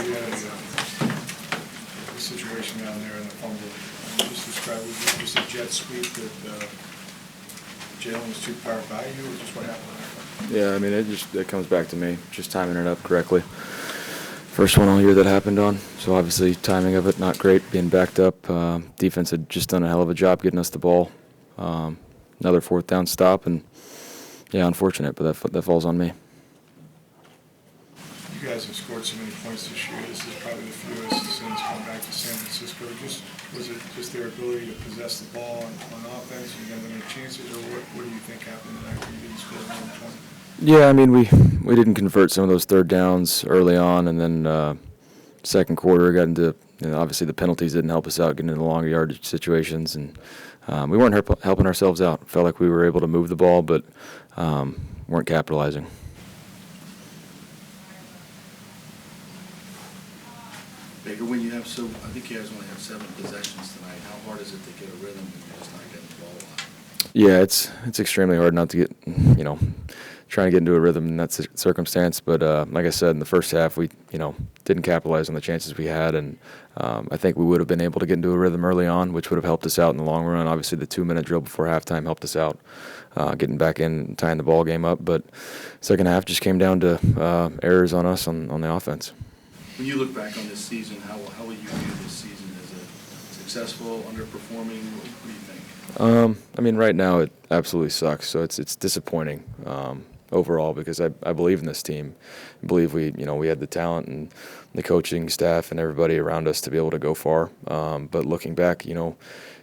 you had a situation down there in the fumble. Just describe, was it just a jet sweep that Jalen was too far by you, or just what happened there? Yeah, I mean, it comes back to me, just timing it up correctly. First one all year that happened on, so obviously timing of it not great, being backed up. Defense had just done a hell of a job getting us the ball. Another fourth down stop, and yeah, unfortunate, but that falls on me. You guys have scored so many points this year. This is probably the fewest since coming back to San Francisco. Was it just their ability to possess the ball on offense? You got any chances, or what do you think happened tonight where you didn't score more than 20? Yeah, I mean, we didn't convert some of those third downs early on, and then second quarter got into, obviously the penalties didn't help us out getting into longer yardage situations, and we weren't helping ourselves out. Felt like we were able to move the ball, but weren't capitalizing. Baker, when you have I think you guys only have 7 possessions tonight. How hard is it to get a rhythm when you're just not getting the ball a lot? Yeah, it's extremely hard not to get, trying to get into a rhythm in that circumstance. But like I said, in the first half, we, didn't capitalize on the chances we had, and I think we would have been able to get into a rhythm early on, which would have helped us out in the long run. Obviously, the 2-minute drill before halftime helped us out, getting back in and tying the ball game up. But second half just came down to errors on us on the offense. When you look back on this season, how will you view this season? Is it successful, underperforming? What do you think? I mean, right now it absolutely sucks. So it's disappointing overall, because I believe in this team. I believe we had the talent and the coaching staff and everybody around us to be able to go far. But looking back,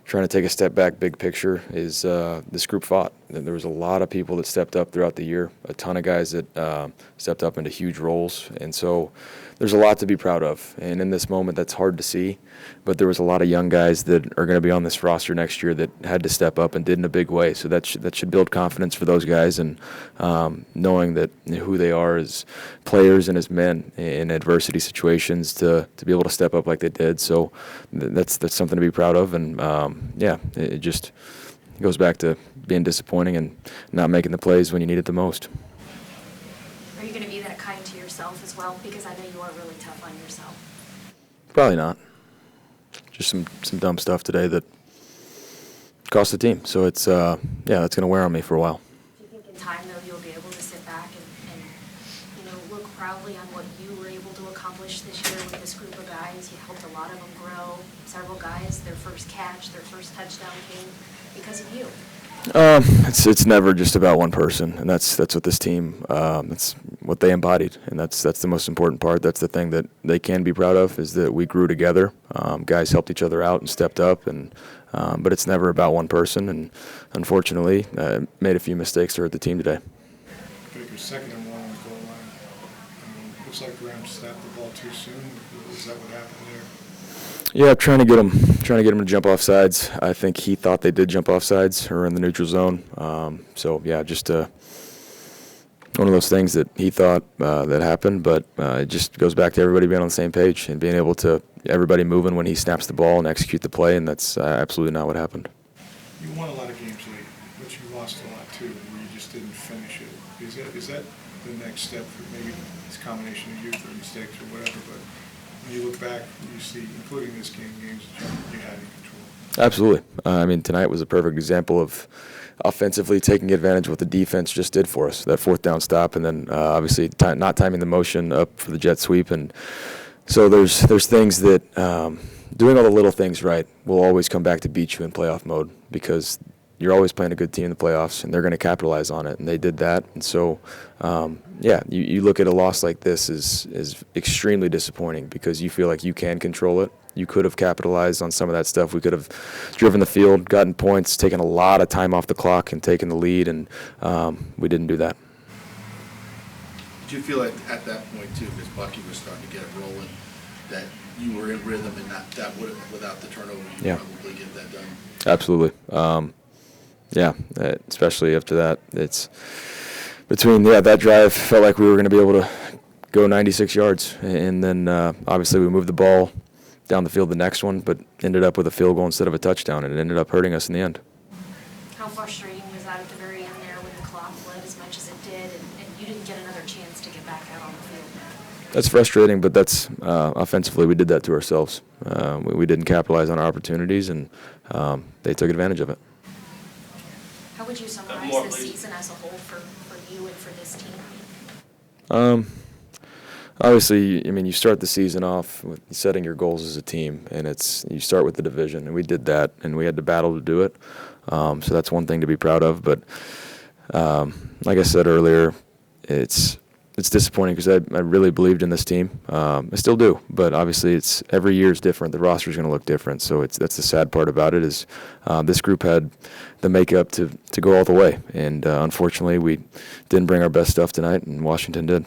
trying to take a step back, big picture, is this group fought. There was a lot of people that stepped up throughout the year, a ton of guys that stepped up into huge roles. And so there's a lot to be proud of. And in this moment, that's hard to see. But there was a lot of young guys that are going to be on this roster next year that had to step up and did in a big way. So that should build confidence for those guys, and knowing that who they are as players and as men in adversity situations to be able to step up like they did. So that's something to be proud of. And it just goes back to being disappointing and not making the plays when you need it the most. Are you going to be that kind to yourself as well? Because I know you are really tough on yourself. Probably not. Just some dumb stuff today that cost the team. So it's that's going to wear on me for a while. Do you think in time, though, you'll be able to sit back and look proudly on what you were able to accomplish this year with this group of guys? You helped a lot of them grow. Several guys, their first catch, their first touchdown came because of you. It's never just about one person, and that's what this team, that's what they embodied, and that's the most important part. That's the thing that they can be proud of, is that we grew together. Guys helped each other out and stepped up, and but it's never about one person. And unfortunately, made a few mistakes to hurt the team today. Baker, 2nd and 1 on the goal line. Looks like Graham snapped the ball too soon. Is that what happened there? Yeah, trying to get him to jump off sides. I think he thought they did jump off sides or in the neutral zone. Just one of those things that he thought that happened, but it just goes back to everybody being on the same page and being able to everybody moving when he snaps the ball and execute the play, and that's absolutely not what happened. You won a lot of games late, but you lost a lot too, where you just didn't finish it. Is that the next step for maybe this combination of youth or mistakes or whatever? But when you look back, you see, including this game, games that you had in control. Absolutely. I mean, tonight was a perfect example of offensively taking advantage of what the defense just did for us, that fourth down stop, and then obviously not timing the motion up for the jet sweep. And so there's things that doing all the little things right will always come back to beat you in playoff mode, because you're always playing a good team in the playoffs, and they're going to capitalize on it, and they did that. And so, you look at a loss like this is extremely disappointing, because you feel like you can control it. You could have capitalized on some of that stuff. We could have driven the field, gotten points, taken a lot of time off the clock, and taken the lead, and we didn't do that. Did you feel like at that point, too, because Bucky was starting to get it rolling, that you were in rhythm, and that would have, without the turnover, you probably get that done? Absolutely. Especially after that. It's between that drive, felt like we were going to be able to go 96 yards, and then obviously we moved the ball down the field the next one, but ended up with a field goal instead of a touchdown, and it ended up hurting us in the end. How frustrating was that at the very end there when the clock bled as much as it did, and you didn't get another chance to get back out on the field? That's frustrating, but that's offensively we did that to ourselves. We didn't capitalize on our opportunities, and they took advantage of it. How would you summarize More, this please. season as a whole for you and for this team? Obviously, I mean, you start the season off with setting your goals as a team, and you start with the division, and we did that, and we had to battle to do it. So that's one thing to be proud of. But like I said earlier, it's disappointing because I really believed in this team. I still do, but obviously every year is different. The roster is going to look different. So that's the sad part about it is this group had the makeup to go all the way, and unfortunately we didn't bring our best stuff tonight, and Washington did.